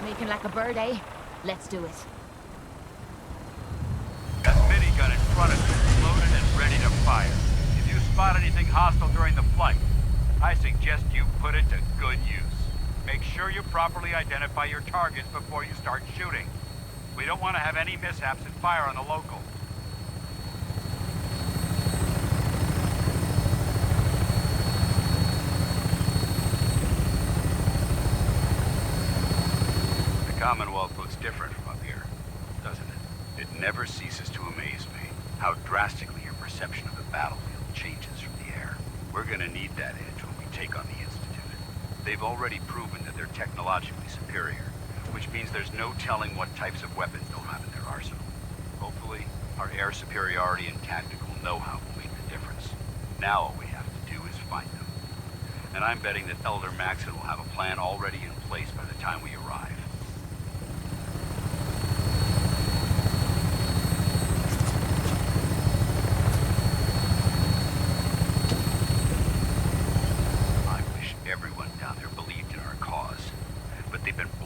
Sneaking like a bird, eh? Let's do it. That minigun in front of you is loaded and ready to fire. If you spot anything hostile during the flight, I suggest you put it to good use. Make sure you properly identify your targets before you start shooting. We don't want to have any mishaps and fire on the locals. The Commonwealth looks different from up here, doesn't it? It never ceases to amaze me how drastically your perception of the battlefield changes from the air. We're gonna need that edge when we take on the Institute. They've already proven that they're technologically superior, which means there's no telling what types of weapons they'll have in their arsenal. Hopefully, our air superiority and tactical know-how will make the difference. Now all we have to do is find them. And I'm betting that Elder Maxon will have a plan already in place by the time we arrive.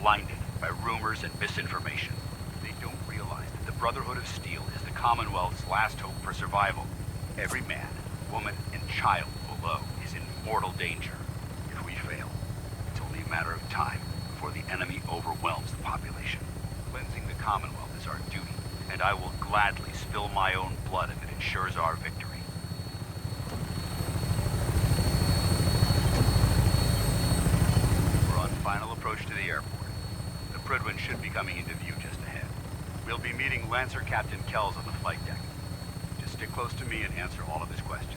Blinded by rumors and misinformation. They don't realize that the Brotherhood of Steel is the Commonwealth's last hope for survival. Every man, woman, and child below is in mortal danger. If we fail, it's only a matter of time before the enemy overwhelms the population. Cleansing the Commonwealth is our duty, and I will gladly spill my own blood if it ensures our victory. We're on final approach to the airport. Prydwen should be coming into view just ahead. We'll be meeting Lancer Captain Kells on the flight deck. Just stick close to me and answer all of his questions.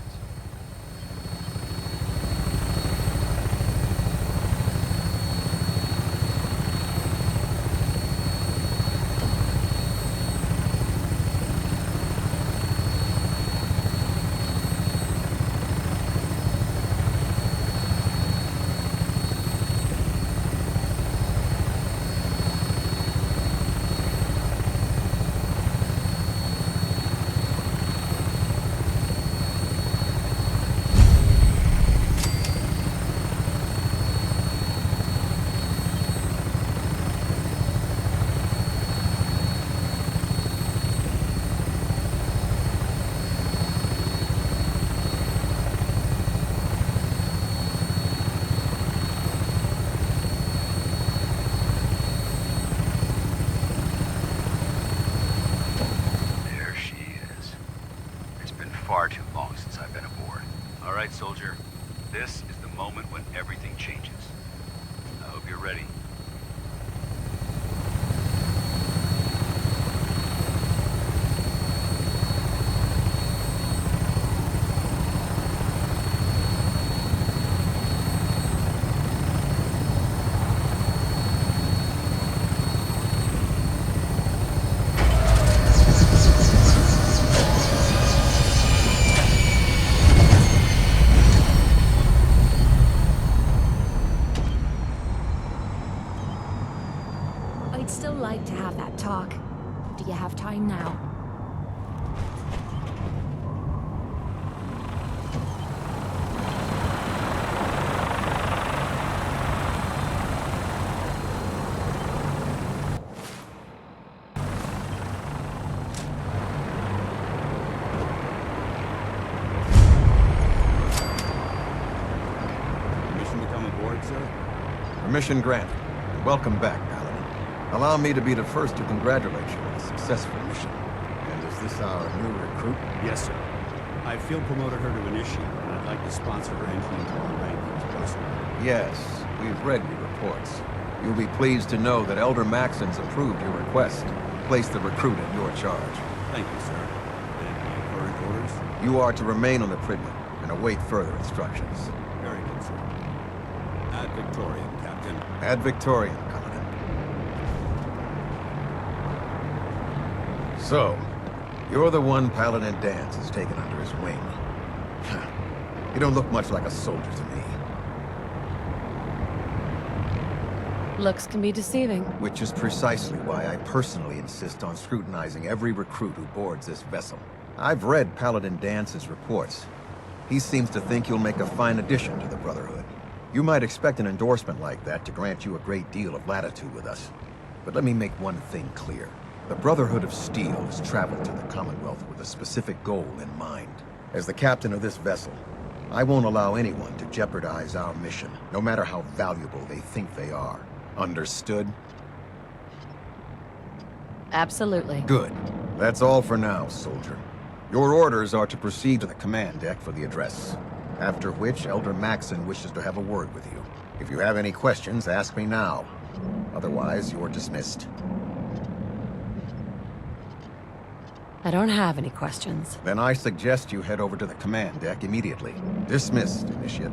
Far too long since I've been aboard. All right, soldier. This is the moment when everything changes. I hope you're ready. I'd still like to have that talk. Do you have time now? Permission to come aboard, sir? Permission granted. Welcome back, Paladin. Allow me to be the first to congratulate you on a successful mission. And is this our new recruit? Yes, sir. I field promoted her to initiate, and I'd like to sponsor her entry into our ranks personally. Yes, we've read your reports. You'll be pleased to know that Elder Maxon's approved your request. Place the recruit in your charge. Thank you, sir. And my current orders? You are to remain on the Prydwen and await further instructions. Very good, sir. Ad Victoriam, Captain. Ad Victoriam, Paladin. So, you're the one Paladin Danse has taken under his wing. You don't look much like a soldier to me. Looks can be deceiving. Which is precisely why I personally insist on scrutinizing every recruit who boards this vessel. I've read Paladin Dance's reports. He seems to think you'll make a fine addition to the Brotherhood. You might expect an endorsement like that to grant you a great deal of latitude with us. But let me make one thing clear. The Brotherhood of Steel has traveled to the Commonwealth with a specific goal in mind. As the captain of this vessel, I won't allow anyone to jeopardize our mission, no matter how valuable they think they are. Understood? Absolutely. Good. That's all for now, soldier. Your orders are to proceed to the command deck for the address. After which, Elder Maxson wishes to have a word with you. If you have any questions, ask me now. Otherwise, you're dismissed. I don't have any questions. Then I suggest you head over to the command deck immediately. Dismissed, Initiate.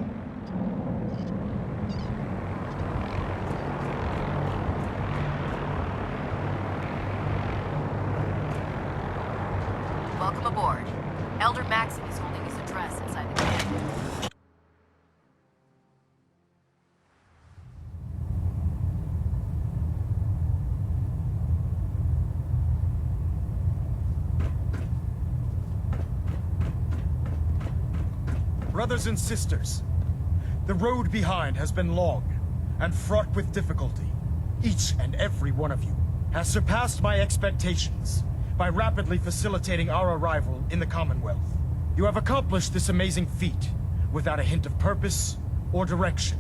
Welcome aboard. Elder Maxson is holding his address inside the camp. Brothers and sisters, the road behind has been long and fraught with difficulty. Each and every one of you has surpassed my expectations by rapidly facilitating our arrival in the Commonwealth. You have accomplished this amazing feat without a hint of purpose or direction.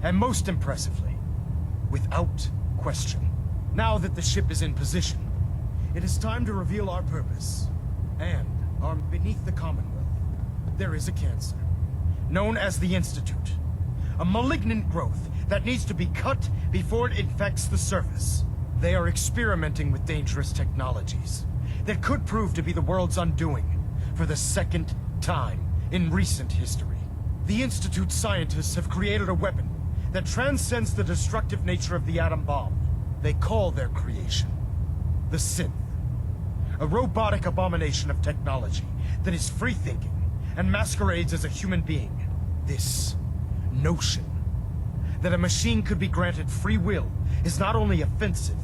And most impressively, without question. Now that the ship is in position, it is time to reveal our purpose. And beneath the Commonwealth, there is a cancer, known as the Institute. A malignant growth that needs to be cut before it infects the surface. They are experimenting with dangerous technologies that could prove to be the world's undoing for the second time in recent history. The Institute's scientists have created a weapon that transcends the destructive nature of the atom bomb. They call their creation the Synth. A robotic abomination of technology that is free-thinking and masquerades as a human being. This notion that a machine could be granted free will is not only offensive,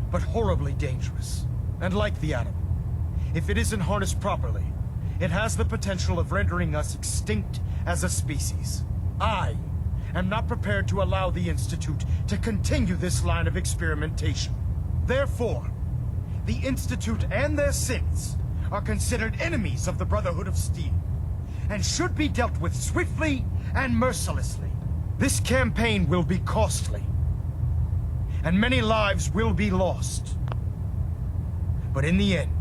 but horribly dangerous. And like the atom, if it isn't harnessed properly, it has the potential of rendering us extinct as a species. I am not prepared to allow the Institute to continue this line of experimentation. Therefore, the Institute and their synths are considered enemies of the Brotherhood of Steel, and should be dealt with swiftly and mercilessly. This campaign will be costly, and many lives will be lost. But in the end,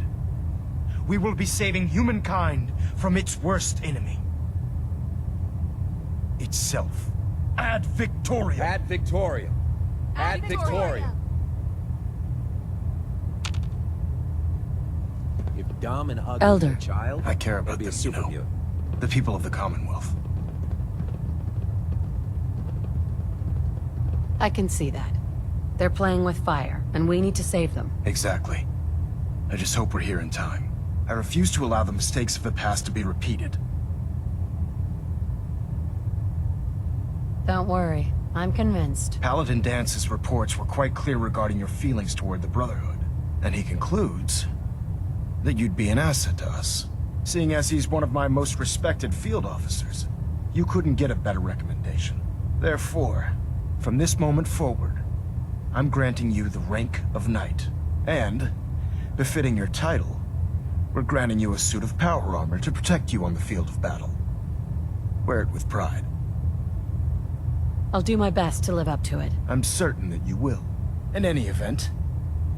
we will be saving humankind from its worst enemy. Itself. Ad Victoriam! Ad Victoriam! Ad Victoriam! If dumb and ugly Elder. is a child, I care about it'll be a them, you know. supermutant. The people of the Commonwealth. I can see that. They're playing with fire, and we need to save them. Exactly. I just hope we're here in time. I refuse to allow the mistakes of the past to be repeated. Don't worry. I'm convinced. Paladin Dance's reports were quite clear regarding your feelings toward the Brotherhood. And he concludes that you'd be an asset to us. Seeing as he's one of my most respected field officers, you couldn't get a better recommendation. Therefore, from this moment forward, I'm granting you the rank of Knight. And, befitting your title, we're granting you a suit of power armor to protect you on the field of battle. Wear it with pride. I'll do my best to live up to it. I'm certain that you will. In any event,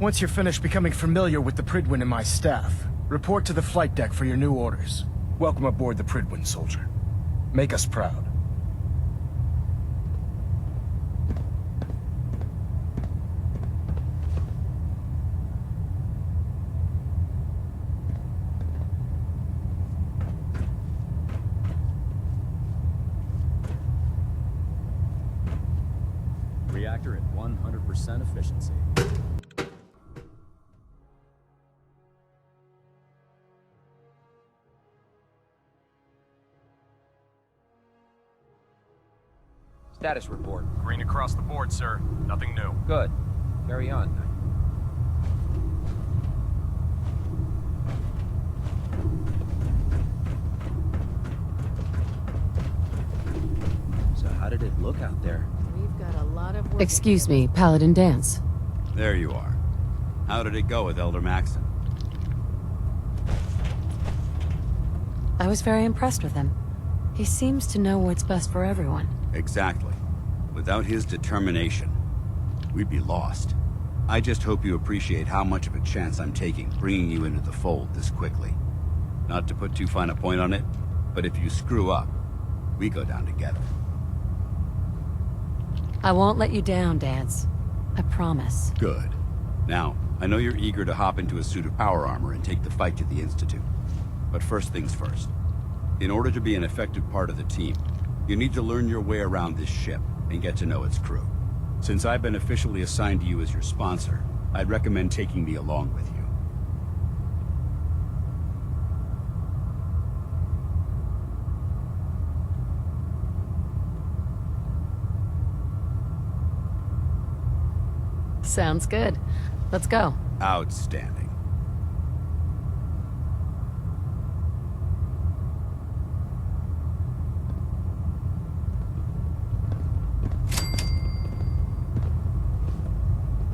once you're finished becoming familiar with the Pridwin and my staff, report to the flight deck for your new orders. Welcome aboard the Pridwin, soldier. Make us proud. Reactor at 100% efficiency. Status report. Green across the board, sir. Nothing new. Good. Carry on, Knight. So how did it look out there? Excuse me, Paladin Dance. There you are. How did it go with Elder Maxon? I was very impressed with him. He seems to know what's best for everyone. Exactly. Without his determination, we'd be lost. I just hope you appreciate how much of a chance I'm taking bringing you into the fold this quickly. Not to put too fine a point on it, but if you screw up, we go down together. I won't let you down, Dance. I promise. Good. Now, I know you're eager to hop into a suit of power armor and take the fight to the Institute. But first things first. In order to be an effective part of the team, you need to learn your way around this ship and get to know its crew. Since I've been officially assigned to you as your sponsor, I'd recommend taking me along with you. Sounds good. Let's go. Outstanding.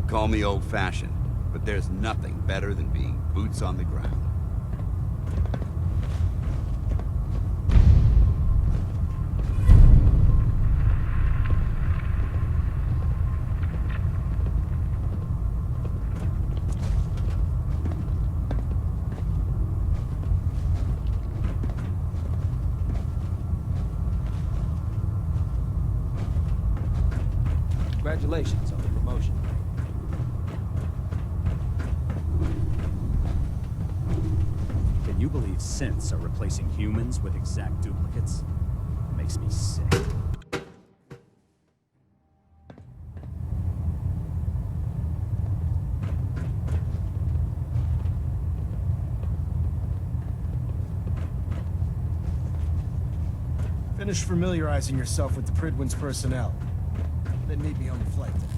Call me old-fashioned, but there's nothing better than being boots on the ground. Congratulations on the promotion. Can you believe synths are replacing humans with exact duplicates? It makes me sick. Finish familiarizing yourself with the Pridwin's personnel. Then meet me on the flight deck.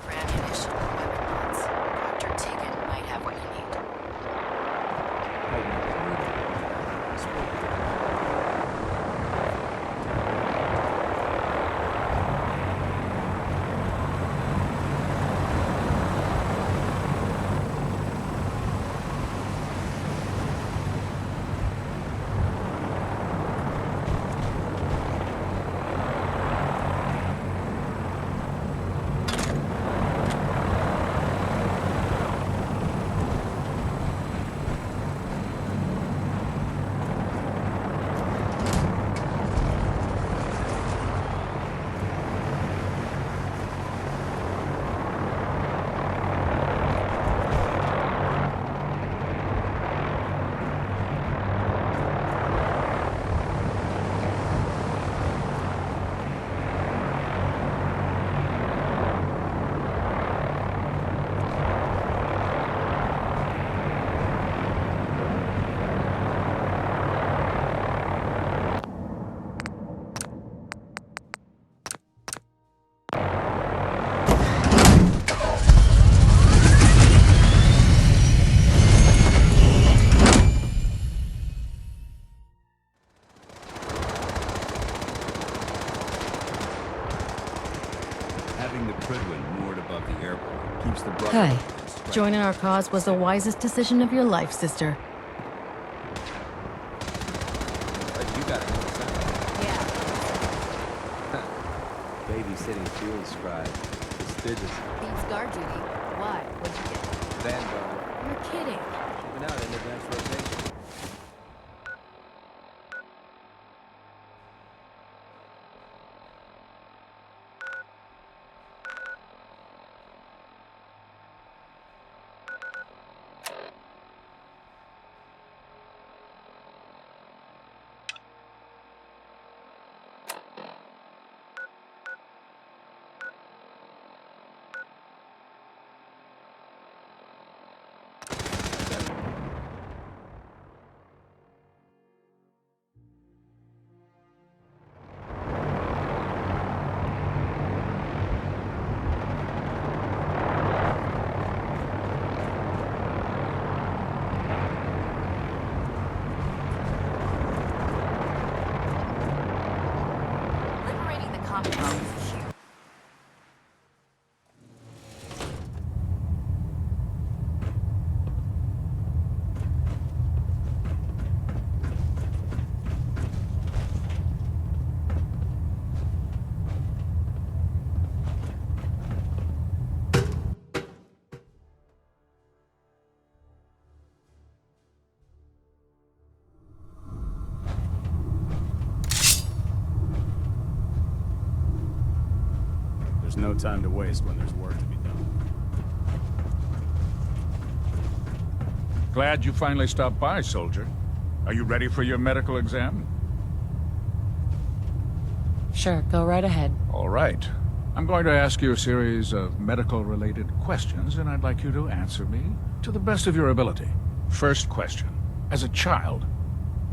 For ammunition or weapon mods, Dr. Tigan might have what you need. Having the Pridwin moored above the airport keeps the brother. Hey, joining our cause was the wisest decision of your life, sister. But you got it. Yeah. Babysitting field scribe. Prestigious. Beats guard duty. Why? What'd you get? Vanguard. You're kidding. Keeping out in advance rotation. no time to waste when there's work to be done. Glad you finally stopped by, soldier. Are you ready for your medical exam? Sure, go right ahead. All right. I'm going to ask you a series of medical-related questions, and I'd like you to answer me to the best of your ability. First question. As a child,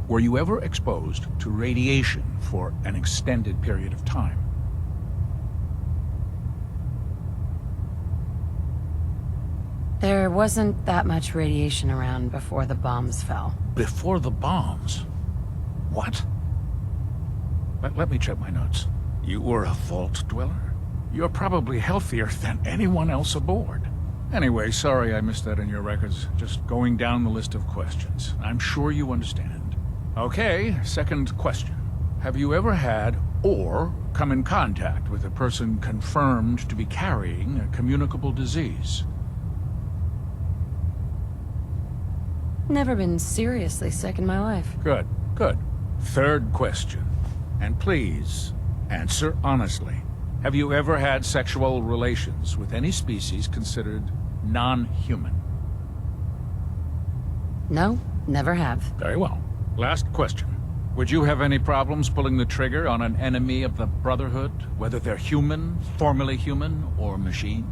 were you ever exposed to radiation for an extended period of time? There wasn't that much radiation around before the bombs fell. Before the bombs? What? Let me check my notes. You were a vault dweller? You're probably healthier than anyone else aboard. Anyway, sorry I missed that in your records. Just going down the list of questions. I'm sure you understand. Okay, second question. Have you ever had or come in contact with a person confirmed to be carrying a communicable disease? Never been seriously sick in my life. Good, good. Third question. And please, answer honestly. Have you ever had sexual relations with any species considered non-human? No, never have. Very well. Last question. Would you have any problems pulling the trigger on an enemy of the Brotherhood, whether they're human, formerly human, or machine?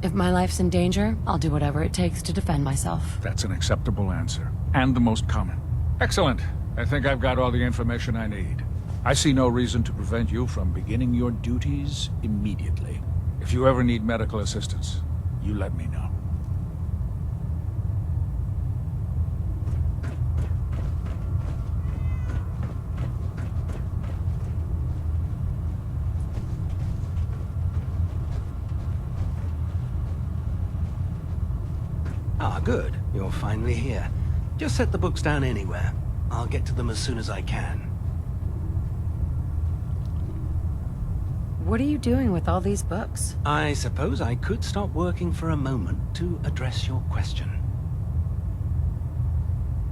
If my life's in danger, I'll do whatever it takes to defend myself. That's an acceptable answer, and the most common. Excellent. I think I've got all the information I need. I see no reason to prevent you from beginning your duties immediately. If you ever need medical assistance, you let me know. Ah, good. You're finally here. Just set the books down anywhere. I'll get to them as soon as I can. What are you doing with all these books? I suppose I could stop working for a moment to address your question.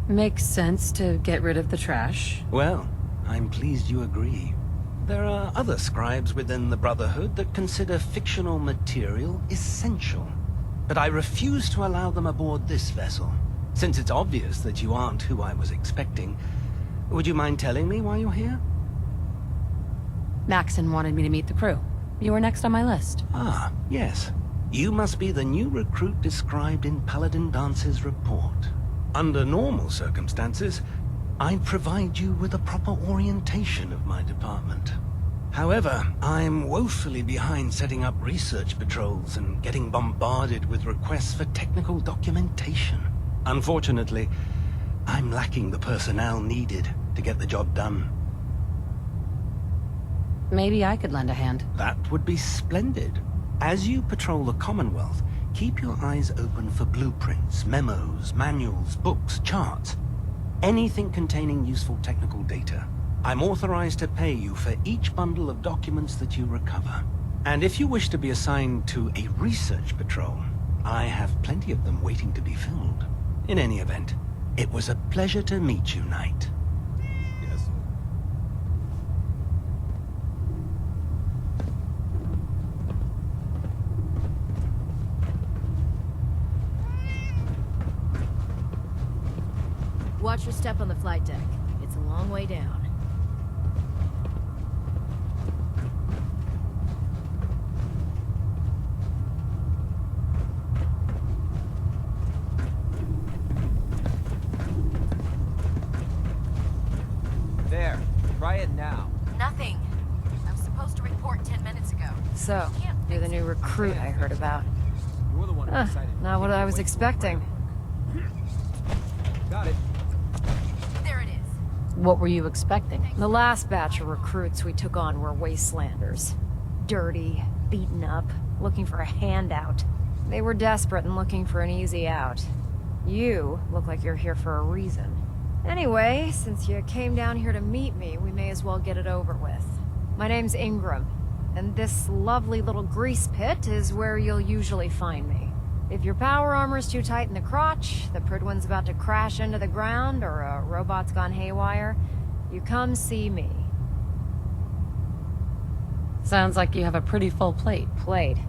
Makes sense to get rid of the trash. Well, I'm pleased you agree. There are other scribes within the Brotherhood that consider fictional material essential. But I refuse to allow them aboard this vessel. Since it's obvious that you aren't who I was expecting, would you mind telling me why you're here? Maxon wanted me to meet the crew. You were next on my list. Ah, yes. You must be the new recruit described in Paladin Dance's report. Under normal circumstances, I'd provide you with a proper orientation of my department. However, I'm woefully behind setting up research patrols and getting bombarded with requests for technical documentation. Unfortunately, I'm lacking the personnel needed to get the job done. Maybe I could lend a hand. That would be splendid. As you patrol the Commonwealth, keep your eyes open for blueprints, memos, manuals, books, charts. Anything containing useful technical data. I'm authorized to pay you for each bundle of documents that you recover. And if you wish to be assigned to a research patrol, I have plenty of them waiting to be filled. In any event, it was a pleasure to meet you, Knight. Yes. Watch your step on the flight deck. It's a long way down. There. Try it now. Nothing. I was supposed to report 10 minutes ago. So, you're the new recruit I heard about. You're the one who decided. Not what I was expecting. Got it. There it is. What were you expecting? The last batch of recruits we took on were wastelanders. Dirty, beaten up, looking for a handout. They were desperate and looking for an easy out. You look like you're here for a reason. Anyway, since you came down here to meet me, we may as well get it over with. My name's Ingram, and this lovely little grease pit is where you'll usually find me. If your power armor's too tight in the crotch, the Pridwin's about to crash into the ground, or a robot's gone haywire, you come see me. Sounds like you have a pretty full plate. Plate.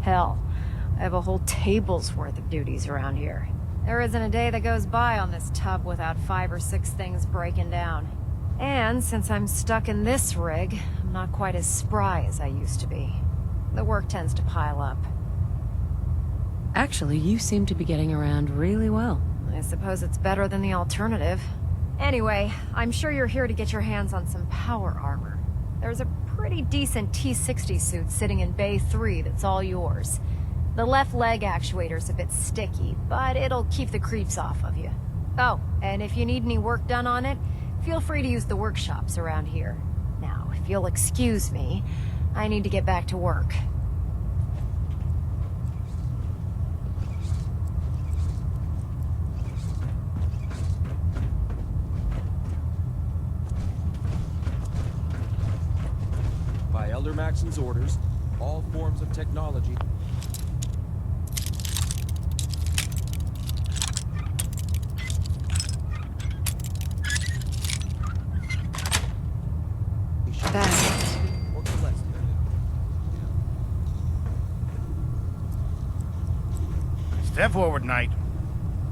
Hell, I have a whole table's worth of duties around here. There isn't a day that goes by on this tub without 5 or 6 things breaking down. And since I'm stuck in this rig, I'm not quite as spry as I used to be. The work tends to pile up. Actually, you seem to be getting around really well. I suppose it's better than the alternative. Anyway, I'm sure you're here to get your hands on some power armor. There's a pretty decent T-60 suit sitting in Bay 3 that's all yours. The left leg actuator's a bit sticky, but it'll keep the creeps off of you. Oh, and if you need any work done on it, feel free to use the workshops around here. Now, if you'll excuse me, I need to get back to work. By Elder Maxon's orders, all forms of technology... Best. Step forward, Knight.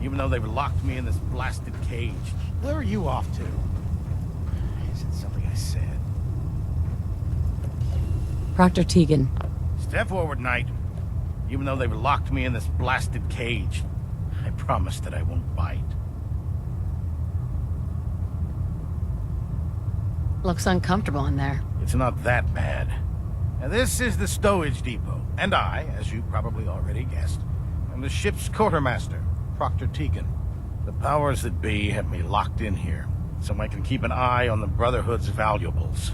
Even though they've locked me in this blasted cage. Where are you off to? Is it something I said? Proctor Tegan. Step forward, Knight. Even though they've locked me in this blasted cage. I promise that I won't bite. Looks uncomfortable in there. It's not that bad. Now, this is the stowage depot, and I, as you probably already guessed, am the ship's quartermaster, Proctor Tegan. The powers that be have me locked in here, so I can keep an eye on the Brotherhood's valuables.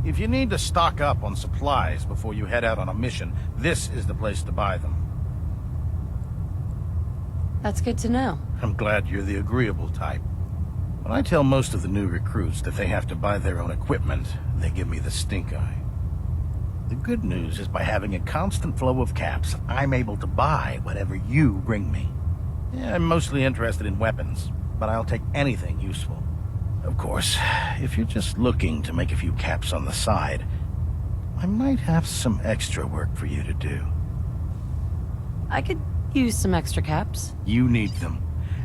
If you need to stock up on supplies before you head out on a mission, this is the place to buy them. That's good to know. I'm glad you're the agreeable type. When I tell most of the new recruits that they have to buy their own equipment, they give me the stink eye. The good news is by having a constant flow of caps, I'm able to buy whatever you bring me. Yeah, I'm mostly interested in weapons, but I'll take anything useful. Of course, if you're just looking to make a few caps on the side, I might have some extra work for you to do. I could use some extra caps. You need them,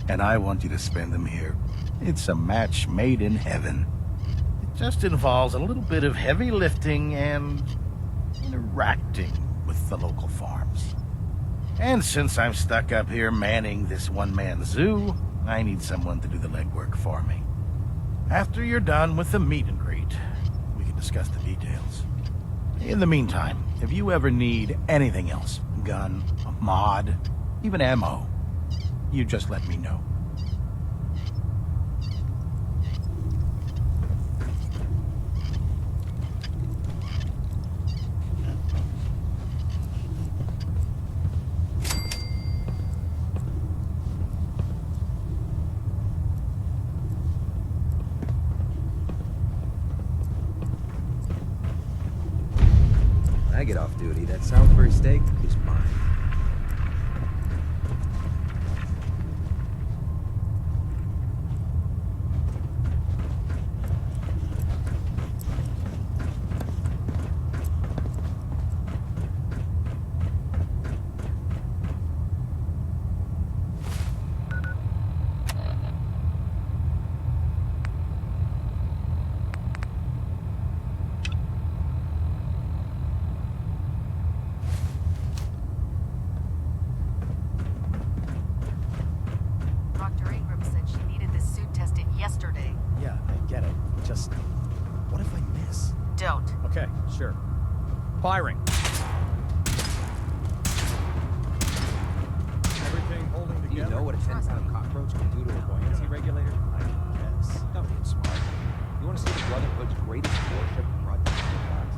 and I want you to spend them here. It's a match made in heaven. It just involves a little bit of heavy lifting and interacting with the local farms. And since I'm stuck up here manning this one-man zoo, I need someone to do the legwork for me. After you're done with the meet and greet, we can discuss the details. In the meantime, if you ever need anything else, a gun, a mod, even ammo, you just let me know. I get off duty, that Salisbury steak is mine. Yeah, I get it. Just... what if I miss? Don't. Okay, sure. Firing. Everything holding together. Do you know what a 10-pound cockroach can do to a buoyancy regulator? I guess. Don't get smart. You want to see the Brotherhood's greatest warship brought down to the box?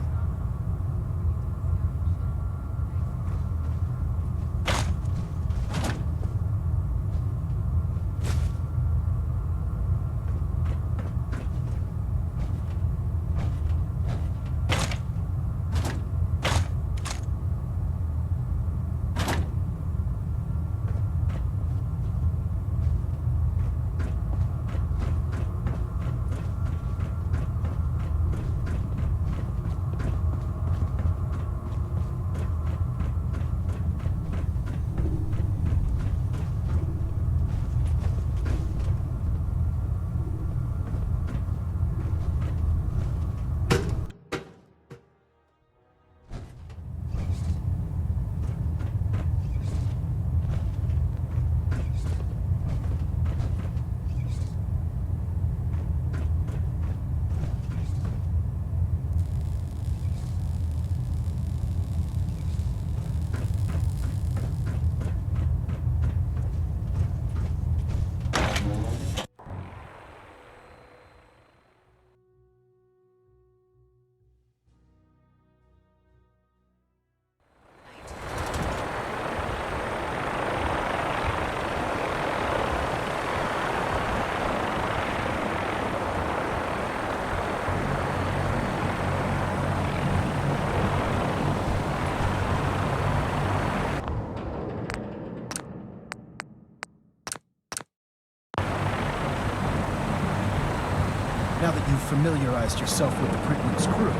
familiarized yourself with the Pritman's crew.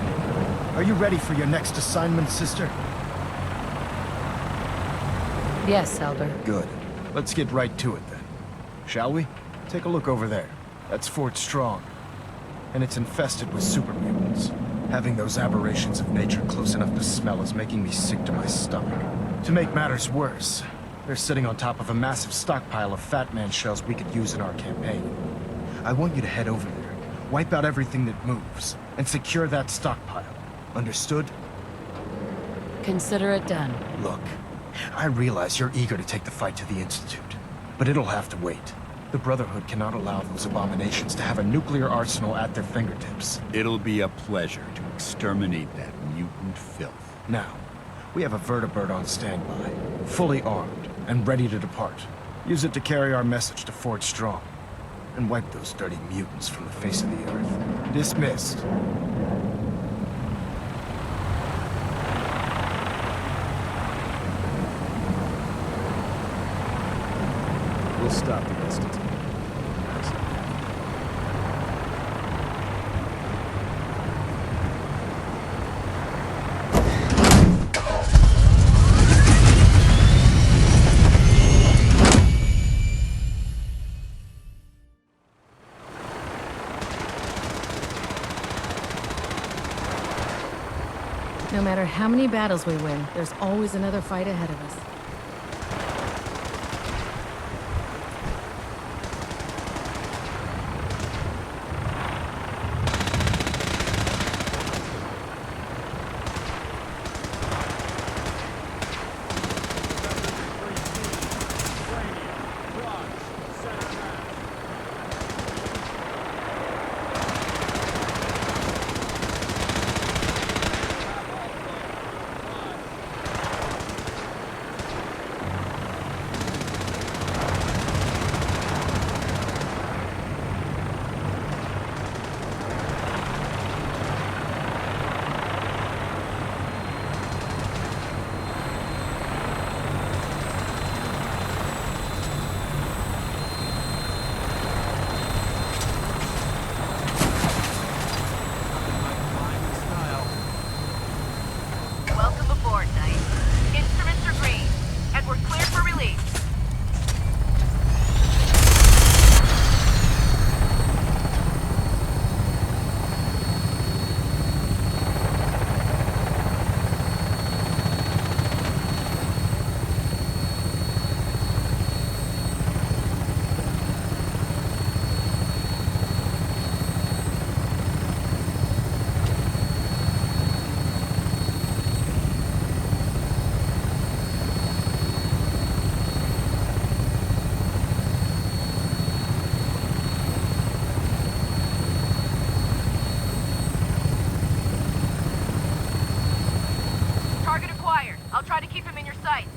Are you ready for your next assignment, sister? Yes, Elder. Good. Let's get right to it then. Shall we? Take a look over there. That's Fort Strong. And it's infested with super mutants. Having those aberrations of nature close enough to smell is making me sick to my stomach. To make matters worse, they're sitting on top of a massive stockpile of Fat Man shells we could use in our campaign. I want you to head over there, wipe out everything that moves, and secure that stockpile. Understood? Consider it done. Look, I realize you're eager to take the fight to the Institute, but it'll have to wait. The Brotherhood cannot allow those abominations to have a nuclear arsenal at their fingertips. It'll be a pleasure to exterminate that mutant filth. Now, we have a vertibird on standby, fully armed, and ready to depart. Use it to carry our message to Fort Strong, and wipe those dirty mutants from the face of the earth. Dismissed. We'll stop the Institute. No matter how many battles we win, there's always another fight ahead of us. I'll try to keep him in your sight.